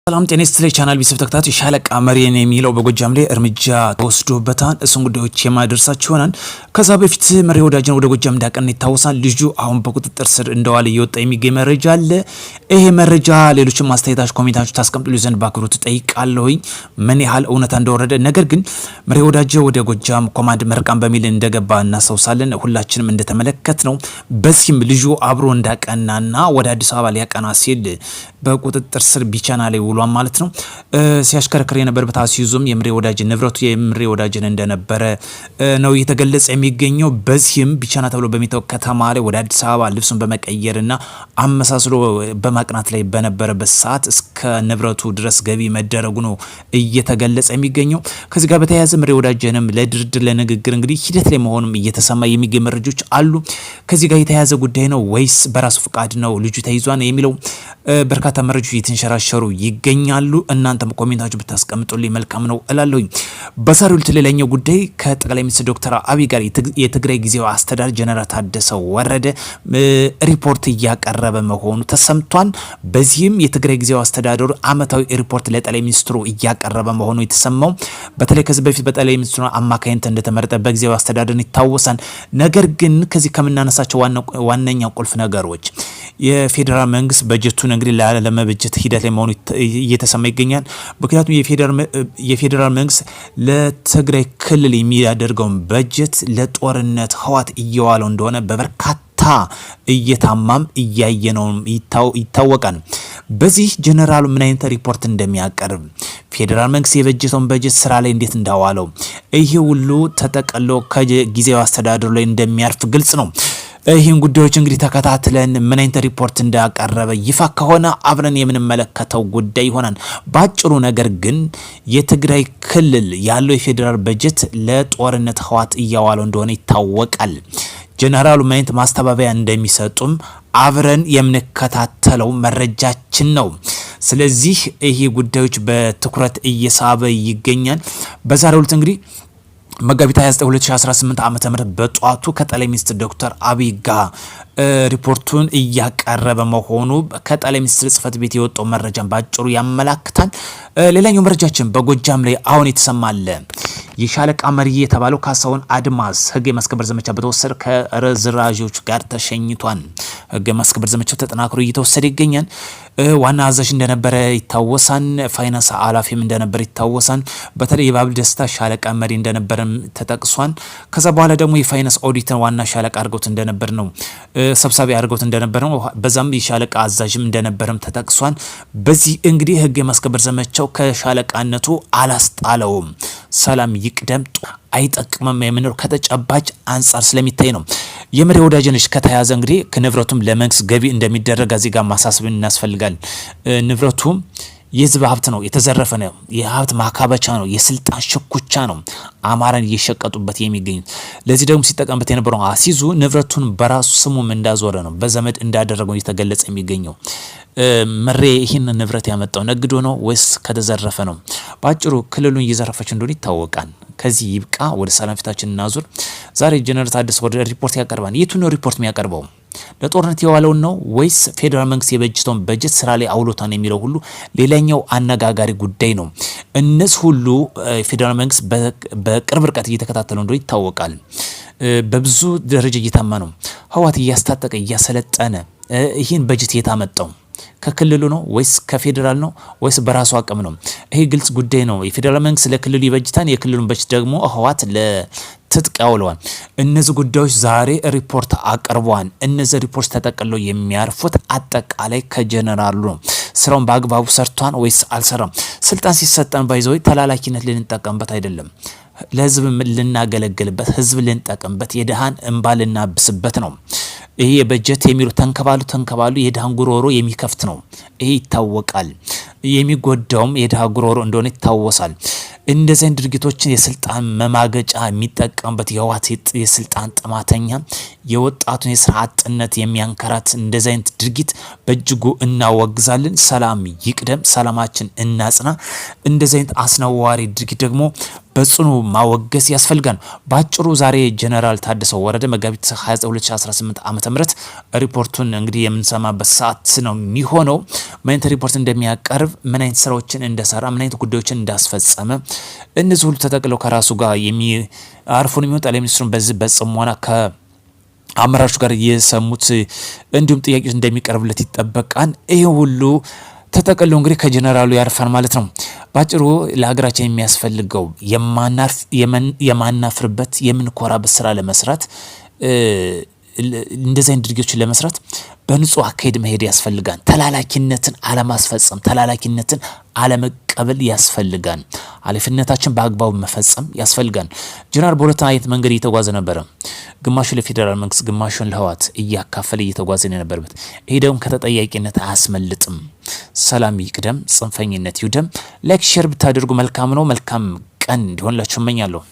ሰላም ጤና ይስጥልኝ ቻናል ቢሰብ ተከታታዮች ሻለቃ መሪን የሚለው በጎጃም ላይ እርምጃ ተወስዶበታል። እሱን ጉዳዮች የማደርሳችሁ ይሆናል። ከዛ በፊት መሪ ወዳጅን ወደ ጎጃም እንዳቀና ይታወሳል። ልጁ አሁን በቁጥጥር ስር እንደዋለ እየወጣ የሚገኝ መረጃ አለ። ይሄ መረጃ ሌሎችም ማስተያየታችሁ ኮሜንታችሁ ታስቀምጡልኝ ዘንድ በአክብሮት እጠይቃለሁኝ ምን ያህል እውነታ እንደወረደ። ነገር ግን መሪ ወዳጅ ወደ ጎጃም ኮማንድ መርቃን በሚል እንደገባ እናስታውሳለን። ሁላችንም እንደተመለከት ነው። በዚህም ልጁ አብሮ እንዳቀናና ወደ አዲስ አበባ ሊያቀና ሲል በቁጥጥር ስር ቢቻና ላይ ውሏን ማለት ነው። ሲያሽከረክር የነበረበት አስይዞም የምሬ ወዳጅ ንብረቱ የምሬ ወዳጅን እንደነበረ ነው የተገለጸ የሚገኘው። በዚህም ቢቻና ተብሎ በሚታወቅ ከተማ ላይ ወደ አዲስ አበባ ልብሱን በመቀየርና አመሳስሎ በማቅናት ላይ በነበረበት ሰዓት እስከ ንብረቱ ድረስ ገቢ መደረጉ ነው እየተገለጸ የሚገኘው። ከዚህ ጋር በተያያዘ ምሬ ወዳጅንም ለድርድር ለንግግር እንግዲህ ሂደት ላይ መሆኑም እየተሰማ የሚገኝ መረጃዎች አሉ። ከዚህ ጋር የተያያዘ ጉዳይ ነው ወይስ በራሱ ፍቃድ ነው ልጁ ተይዟን የሚለው በርካታ መረጃዎች እየተንሸራሸሩ ይገኛሉ። እናንተም ኮሜንታችሁ ብታስቀምጡልኝ መልካም ነው እላለሁኝ። በዛሬው ዕለት ሌላኛው ጉዳይ ከጠቅላይ ሚኒስትር ዶክተር አብይ ጋር የትግራይ ጊዜያዊ አስተዳደር ጀነራል ታደሰ ወረደ ሪፖርት እያቀረበ መሆኑ ተሰምቷል። በዚህም የትግራይ ጊዜያዊ አስተዳደሩ አመታዊ ሪፖርት ለጠቅላይ ሚኒስትሩ እያቀረበ መሆኑ የተሰማው በተለይ ከዚህ በፊት በጠቅላይ ሚኒስትሩ አማካኝነት እንደተመረጠ በጊዜያዊ አስተዳደር ይታወሳል። ነገር ግን ከዚህ ከምናነሳቸው ዋነኛ ቁልፍ ነገሮች የፌዴራል መንግስት በጀቱን እንግዲህ ለመበጀት ሂደት ላይ መሆኑ እየተሰማ ይገኛል። ምክንያቱም የፌዴራል መንግስት ለትግራይ ክልል የሚያደርገውን በጀት ለጦርነት ህዋት እየዋለው እንደሆነ በበርካታ እየታማም እያየነው ይታወቃል። በዚህ ጀነራሉ ምን አይነት ሪፖርት እንደሚያቀርብ ፌዴራል መንግስት የበጀተውን በጀት ስራ ላይ እንዴት እንዳዋለው ይሄ ሁሉ ተጠቅሎ ከጊዜያዊ አስተዳደሩ ላይ እንደሚያርፍ ግልጽ ነው። ይህን ጉዳዮች እንግዲህ ተከታትለን ምን አይነት ሪፖርት እንዳቀረበ ይፋ ከሆነ አብረን የምንመለከተው ጉዳይ ይሆናል። ባጭሩ ነገር ግን የትግራይ ክልል ያለው የፌዴራል በጀት ለጦርነት ህዋት እያዋለው እንደሆነ ይታወቃል። ጀነራሉ ምን አይነት ማስተባበያ እንደሚሰጡም አብረን የምንከታተለው መረጃችን ነው። ስለዚህ ይሄ ጉዳዮች በትኩረት እየሳበ ይገኛል። በዛሬው ዕለት እንግዲህ መጋቢት 29 2018 ዓ.ም በጧቱ ከጠቅላይ ሚኒስትር ዶክተር አብይ ጋር ሪፖርቱን እያቀረበ መሆኑ ከጠቅላይ ሚኒስትር ጽህፈት ቤት የወጣው መረጃን ባጭሩ ያመላክታል። ሌላኛው መረጃችን በጎጃም ላይ አሁን የተሰማለ የሻለቃ መሪ የተባለው ካሳሁን አድማስ ህግ የማስከበር ዘመቻ በተወሰደ ከርዝራዦች ጋር ተሸኝቷል። ህግ የማስከበር ዘመቻው ተጠናክሮ እየተወሰደ ይገኛል። ዋና አዛዥ እንደነበረ ይታወሳል። ፋይናንስ ኃላፊም እንደነበረ ይታወሳል። በተለይ የባብል ደስታ ሻለቃ መሪ እንደነበረም ተጠቅሷል። ከዛ በኋላ ደግሞ የፋይናንስ ኦዲተር ዋና ሻለቃ አድርገውት እንደነበር ነው ሰብሳቢ አድርገውት እንደነበር ነው። በዛም የሻለቃ አዛዥም እንደነበረም ተጠቅሷል። በዚህ እንግዲህ ህግ የማስከበር ዘመቻው ከሻለቃነቱ አላስጣለውም። ሰላም ይቅደም አይጠቅምም የምንለው ከተጨባጭ አንጻር ስለሚታይ ነው። የመሪ ወዳጅነሽ ከተያዘ እንግዲህ ከንብረቱም ለመንግስት ገቢ እንደሚደረግ እዚህ ጋር ማሳሰብ እናስፈልጋል። ንብረቱም የህዝብ ሀብት ነው፣ የተዘረፈ ነው፣ የሀብት ማካበቻ ነው፣ የስልጣን ሽኩቻ ነው። አማራን እየሸቀጡበት የሚገኙ ለዚህ ደግሞ ሲጠቀምበት የነበረው አሲዙ ንብረቱን በራሱ ስሙም እንዳዞረ ነው፣ በዘመድ እንዳደረገው እየተገለጸ የሚገኘው። መሬ ይህን ንብረት ያመጣው ነግዶ ነው ወይስ ከተዘረፈ ነው? ባጭሩ ክልሉን እየዘረፈች እንደሆነ ይታወቃል። ከዚህ ይብቃ፣ ወደ ሰላም ፊታችን እናዙር። ዛሬ ጀነራል ታደሰ ወደ ሪፖርት ያቀርባል። የቱን ነው ሪፖርት የሚያቀርበው? ለጦርነት የዋለውን ነው ወይስ ፌዴራል መንግስት የበጀተውን በጀት ስራ ላይ አውሎታን የሚለው ሁሉ ሌላኛው አነጋጋሪ ጉዳይ ነው። እነዚህ ሁሉ ፌዴራል መንግስት በቅርብ ርቀት እየተከታተለው እንደሆነ ይታወቃል። በብዙ ደረጃ እየታማ ነው። ህዋት እያስታጠቀ እያሰለጠነ ይህን በጀት የታመጣው ከክልሉ ነው ወይስ ከፌዴራል ነው ወይስ በራሱ አቅም ነው? ይሄ ግልጽ ጉዳይ ነው። የፌዴራል መንግስት ለክልሉ ይበጅታል፣ የክልሉን በጀት ደግሞ ህዋት ለትጥቅ ያውለዋል። እነዚህ ጉዳዮች ዛሬ ሪፖርት አቅርበዋል። እነዚህ ሪፖርት ተጠቅለው የሚያርፉት አጠቃላይ ከጀነራሉ ነው። ስራውን በአግባቡ ሰርቷን ወይስ አልሰራም? ስልጣን ሲሰጠን ባይዘው ተላላኪነት ልንጠቀምበት አይደለም፣ ለህዝብ ልናገለግልበት፣ ህዝብ ልንጠቀምበት፣ የደሃን እንባ ልናብስበት ነው። ይሄ በጀት የሚሉ ተንከባሉ የድሃን ጉሮሮ የሚከፍት ነው። ይሄ ይታወቃል። የሚጎዳውም የድሃ ጉሮሮ እንደሆነ ይታወሳል። እንደዚህ ድርጊቶችን የስልጣን መማገጫ የሚጠቀምበት የህዋት የስልጣን ጥማተኛ የወጣቱን የስራ አጥነት የሚያንከራት እንደዚህ አይነት ድርጊት በእጅጉ እናወግዛለን። ሰላም ይቅደም፣ ሰላማችን እናጽና። እንደዚህ አይነት አስነዋሪ ድርጊት ደግሞ በጽኑ ማወገዝ ያስፈልጋል። ባጭሩ ዛሬ ጀነራል ታደሰ ወረደ መጋቢት 22 2018 ዓ.ም ሪፖርቱን እንግዲህ የምንሰማበት ሰዓት ነው የሚሆነው። ምን አይነት ሪፖርት እንደሚያቀርብ፣ ምን አይነት ስራዎችን እንደሰራ፣ ምን አይነት ጉዳዮችን እንዳስፈጸመ እነዚህ ሁሉ ተጠቅለው ከራሱ ጋር የሚያርፉን የሚሆን ጠቅላይ ሚኒስትሩን በዚህ በጽሞና ከአመራሮች ጋር የሰሙት እንዲሁም ጥያቄዎች እንደሚቀርብለት ይጠበቃል። ይሄ ሁሉ ተጠቅሎ እንግዲህ ከጀነራሉ ያርፋል ማለት ነው። ባጭሩ ለሀገራችን የሚያስፈልገው የማናፍርበት የምንኮራበት ስራ ለመስራት እንደዚህ አይነት ድርጊቶችን ለመስራት በንጹህ አካሄድ መሄድ ያስፈልጋል። ተላላኪነትን አለማስፈጸም፣ ተላላኪነትን አለመቀበል ያስፈልጋል። ኃላፊነታችን በአግባቡ መፈጸም ያስፈልጋል። ጀነራል በሁለት አይነት መንገድ እየተጓዘ ነበረ። ግማሹ ለፌዴራል መንግስት፣ ግማሹን ለህወሓት እያካፈለ እየተጓዘ ነበር። ይሄ ደግሞ ከተጠያቂነት አያስመልጥም። ሰላም ይቅደም፣ ጽንፈኝነት ይውደም። ላይክ ሼር ብታደርጉ መልካም ነው። መልካም ቀን እንዲሆንላችሁ እመኛለሁ።